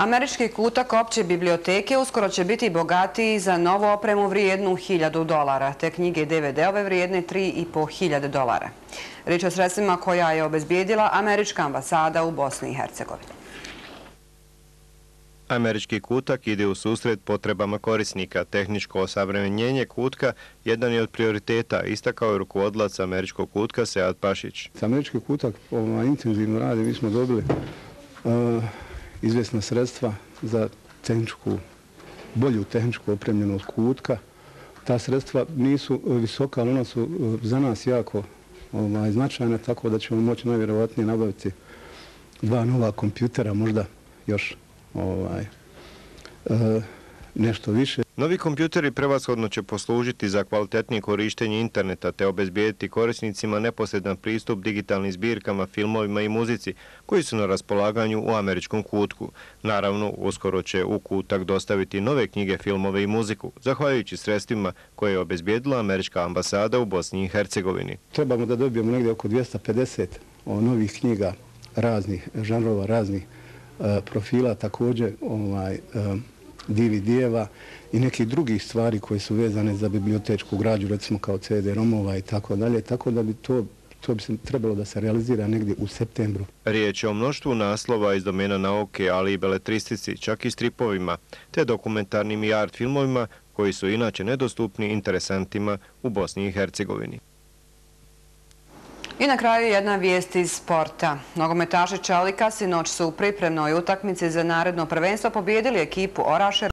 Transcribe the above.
Američki kutak opće biblioteke uskoro će biti bogatiji za novu opremu vrijednu $1000, te knjige i DVD-ove vrijedne $3500. Riječ je o sredstvima koja je obezbijedila Američka ambasada u Bosni i Hercegovini. Američki kutak ide u susret potrebama korisnika. Tehničko osavremenjenje kutka jedan je od prioriteta, istakao je rukovodilac Američkog kutka Sead Pašić. Američki kutak intenzivno radi. Mi smo dobili izvjesna sredstva za bolju tehničku opremljenost kutka. Ta sredstva nisu visoka, ali ona su za nas jako značajna, tako da ćemo moći najvjerovatnije nabaviti 2 nova kompjutera, možda još nešto više. Novi kompjuteri prevashodno će poslužiti za kvalitetnije korištenje interneta te obezbijediti korisnicima neposredan pristup digitalnim zbirkama, filmovima i muzici koji su na raspolaganju u Američkom kutku. Naravno, uskoro će u kutak dostaviti nove knjige, filmove i muziku, zahvaljujući sredstvima koje je obezbijedila Američka ambasada u Bosni i Hercegovini. Trebamo da dobijemo negdje oko 250 novih knjiga raznih žanrova, raznih profila, također DVD-eva i nekih drugih stvari koje su vezane za bibliotečku građu, recimo kao CD-romova i tako dalje, tako da bi to bi se trebalo da se realizira negdje u septembru. Riječ je o mnoštvu naslova iz domena nauke, ali i beletristici, čak i stripovima, te dokumentarnim i art filmovima koji su inače nedostupni interesantima u Bosni i Hercegovini. I na kraju jedna vijest iz sporta. Nogometaši Čelika sinoć su u pripremnoj utakmici za naredno prvenstvo pobijedili ekipu Orašera